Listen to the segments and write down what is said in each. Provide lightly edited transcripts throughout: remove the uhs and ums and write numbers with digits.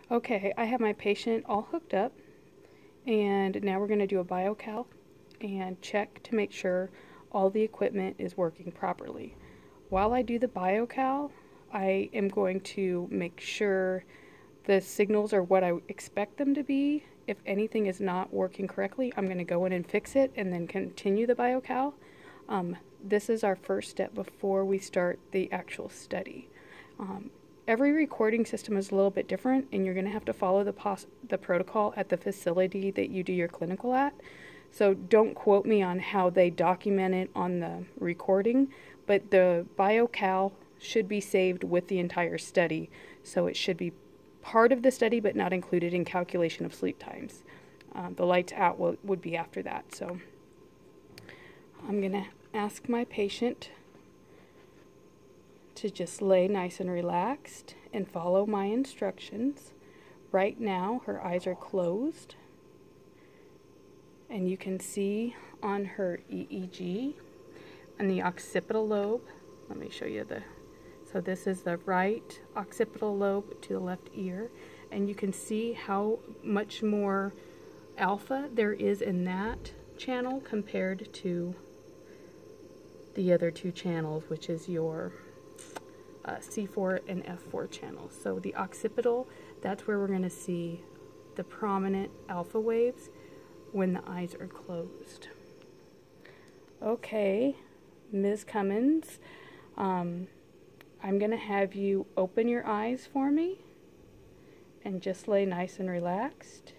Okay, I have my patient all hooked up, and now we're going to do a biocal and check to make sure all the equipment is working properly. While I do the biocal, I am going to make sure the signals are what I expect them to be. If anything is not working correctly, I'm going to go in and fix it and then continue the biocal. This is our first step before we start the actual study. Every recording system is a little bit different, and you're going to have to follow the protocol at the facility that you do your clinical at. So don't quote me on how they document it on the recording, but the biocal should be saved with the entire study. So it should be part of the study, but not included in calculation of sleep times. The lights out would be after that. So I'm going to ask my patient to just lay nice and relaxed and follow my instructions. Right now, her eyes are closed, and you can see on her EEG on the occipital lobe. Let me show you so this is the right occipital lobe to the left ear, and you can see how much more alpha there is in that channel compared to the other two channels, which is your C4 and F4 channels. So the occipital, that's where we're going to see the prominent alpha waves when the eyes are closed. Okay, Ms. Cummins, I'm going to have you open your eyes for me and just lay nice and relaxed.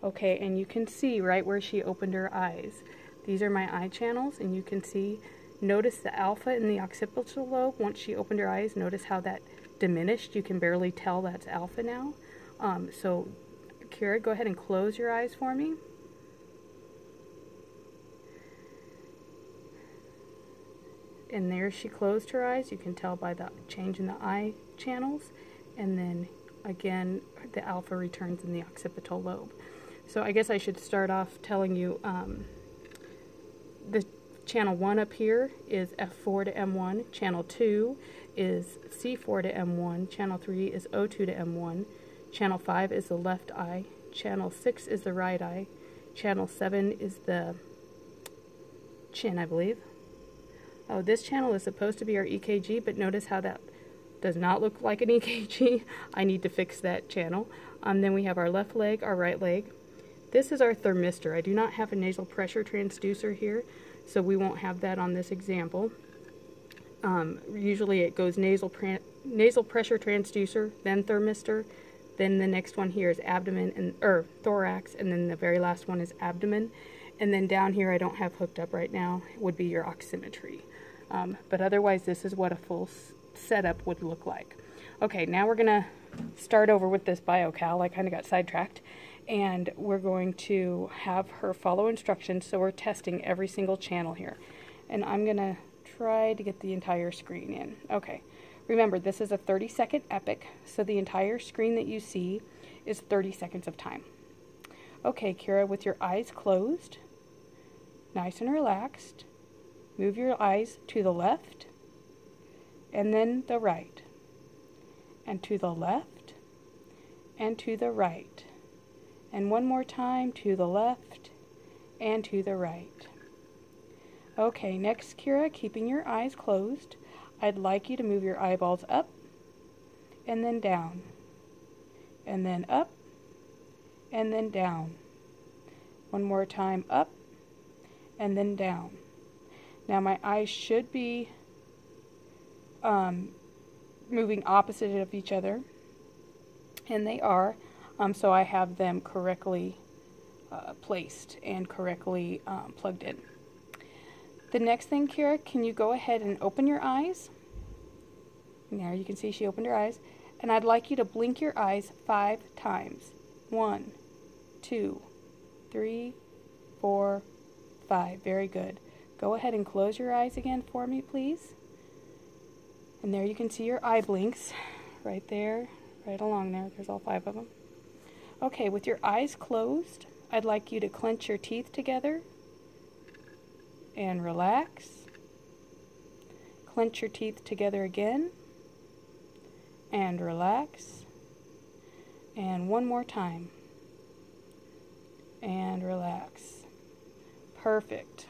Okay, and you can see right where she opened her eyes. These are my eye channels, and you can see, notice the alpha in the occipital lobe. Once she opened her eyes, notice how that diminished. You can barely tell that's alpha now. So, Kira, go ahead and close your eyes for me. And there she closed her eyes. You can tell by the change in the eye channels. And then, again, the alpha returns in the occipital lobe. So I guess I should start off telling you the channel 1 up here is F4 to M1, channel 2 is C4 to M1, channel 3 is O2 to M1, channel 5 is the left eye, channel 6 is the right eye, channel 7 is the chin, I believe. Oh, this channel is supposed to be our EKG, but notice how that does not look like an EKG. I need to fix that channel. Then we have our left leg, our right leg. This is our thermistor. I do not have a nasal pressure transducer here, so we won't have that on this example. Usually it goes nasal pressure transducer, then thermistor, then the next one here is abdomen or thorax, and then the very last one is abdomen. And then down here I don't have hooked up right now would be your oximetry. But otherwise this is what a full setup would look like. Okay, now we're going to start over with this biocal. I kind of got sidetracked. And we're going to have her follow instructions, so we're testing every single channel here. And I'm going to try to get the entire screen in. Okay, remember this is a 30-second epic, so the entire screen that you see is 30 seconds of time. Okay, Kira, with your eyes closed, nice and relaxed, move your eyes to the left, and then the right, and to the left, and to the right. And one more time, to the left and to the right. Okay, next, Kira, keeping your eyes closed, I'd like you to move your eyeballs up and then down, and then up and then down. One more time, up and then down. Now my eyes should be moving opposite of each other, and they are. So I have them correctly placed and correctly plugged in. The next thing, Kira, can you go ahead and open your eyes? There you can see she opened her eyes. And I'd like you to blink your eyes 5 times. 1, 2, 3, 4, 5. Very good. Go ahead and close your eyes again for me, please. And there you can see your eye blinks right there, right along there. There's all 5 of them. Okay, with your eyes closed, I'd like you to clench your teeth together and relax. Clench your teeth together again and relax. And one more time. And relax. Perfect.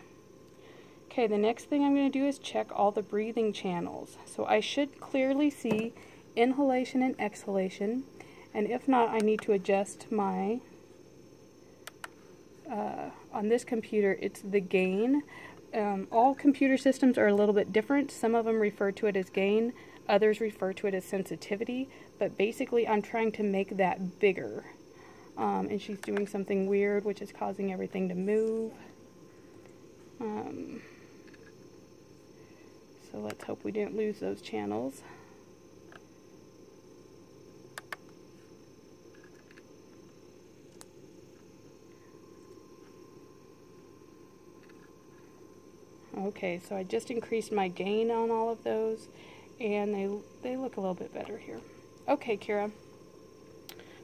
Okay, the next thing I'm going to do is check all the breathing channels. So I should clearly see inhalation and exhalation. And if not, I need to adjust my, on this computer, it's the gain. All computer systems are a little bit different. Some of them refer to it as gain, others refer to it as sensitivity, but basically I'm trying to make that bigger. And she's doing something weird, which is causing everything to move. So let's hope we didn't lose those channels. Okay, so I just increased my gain on all of those, and they look a little bit better here. Okay, Kira,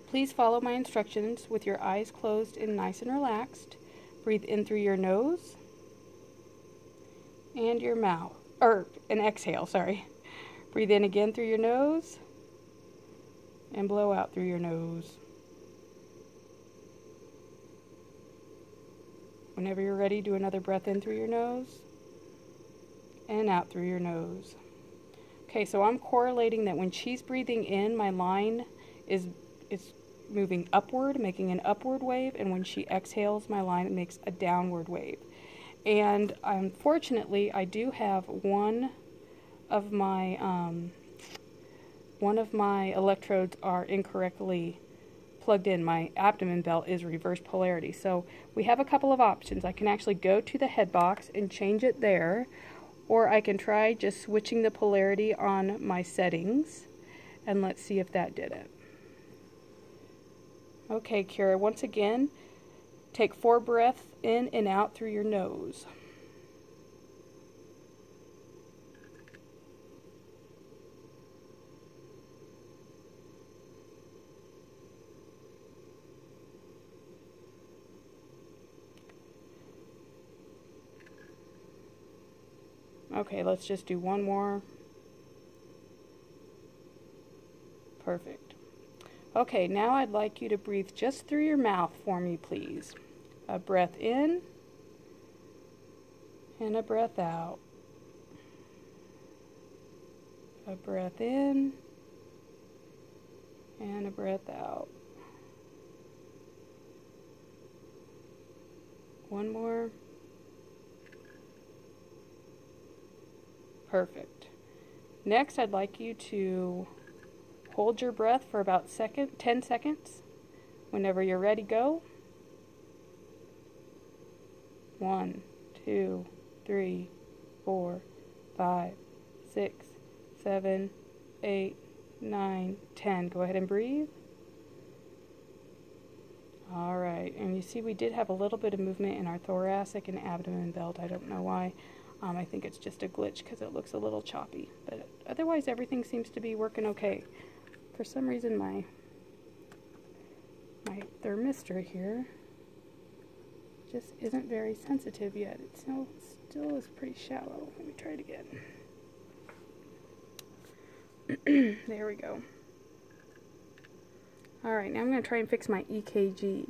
please follow my instructions with your eyes closed and nice and relaxed. Breathe in through your nose and your mouth, and exhale, sorry. Breathe in again through your nose and blow out through your nose. Whenever you're ready, do another breath in through your nose and out through your nose. Okay, so I'm correlating that when she's breathing in, my line is moving upward, making an upward wave, and when she exhales, my line makes a downward wave. And unfortunately, I do have one of my electrodes are incorrectly plugged in. My abdomen belt is reverse polarity. So we have a couple of options. I can actually go to the head box and change it there, or I can try just switching the polarity on my settings, and let's see if that did it. Okay, Kira, once again, take 4 breaths in and out through your nose. Okay, let's just do one more. Perfect. Okay, now I'd like you to breathe just through your mouth for me, please. A breath in and a breath out. A breath in and a breath out. One more. Perfect. Next, I'd like you to hold your breath for about 10 seconds. Whenever you're ready, go. 1, 2, 3, 4, 5, 6, 7, 8, 9, 10. Go ahead and breathe. All right, and you see we did have a little bit of movement in our thoracic and abdomen belt. I don't know why. I think it's just a glitch because it looks a little choppy, but otherwise everything seems to be working okay. For some reason my thermistor here just isn't very sensitive yet. It still is pretty shallow. Let me try it again. There we go. Alright, now I'm going to try and fix my EKG.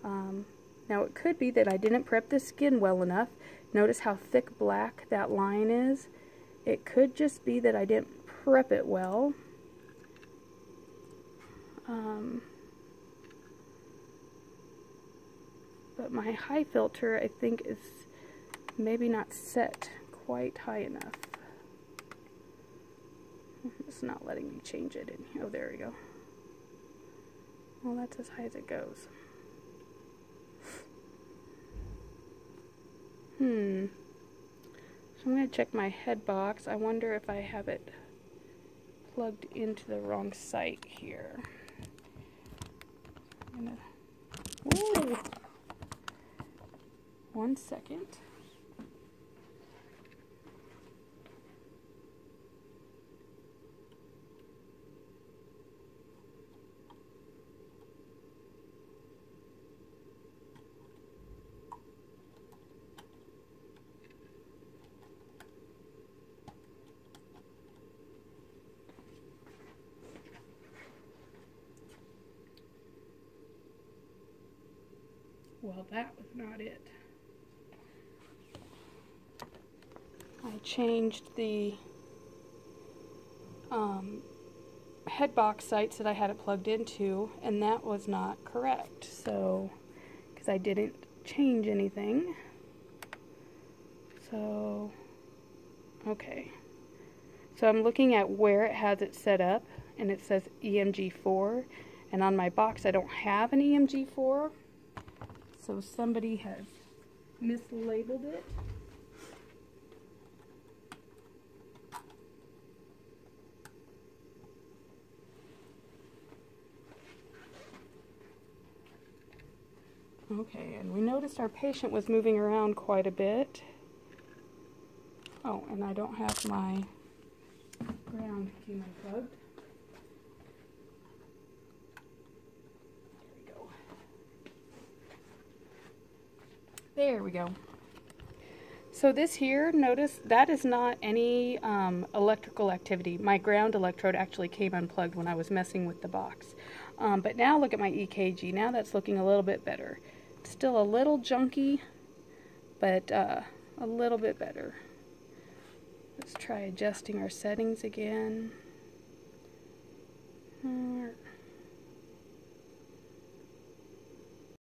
Now it could be that I didn't prep the skin well enough. Notice how thick black that line is. It could just be that I didn't prep it well. But my high filter, I think, is maybe not set quite high enough. It's not letting me change it in here. Oh, there we go. Well, that's as high as it goes. So I'm going to check my head box. I wonder if I have it plugged into the wrong site here. Whoa! 1 second. Well, that was not it. I changed the head box sites that I had it plugged into, and that was not correct. So, because I didn't change anything. So, okay. So I'm looking at where it has it set up, and it says EMG4, and on my box I don't have an EMG4, so somebody has mislabeled it. Okay, and we noticed our patient was moving around quite a bit. Oh, and I don't have my ground came unplugged. There we go. There we go. So this here, notice that is not any electrical activity. My ground electrode actually came unplugged when I was messing with the box. But now look at my EKG. Now that's looking a little bit better. It's still a little junky, but a little bit better. Let's try adjusting our settings again.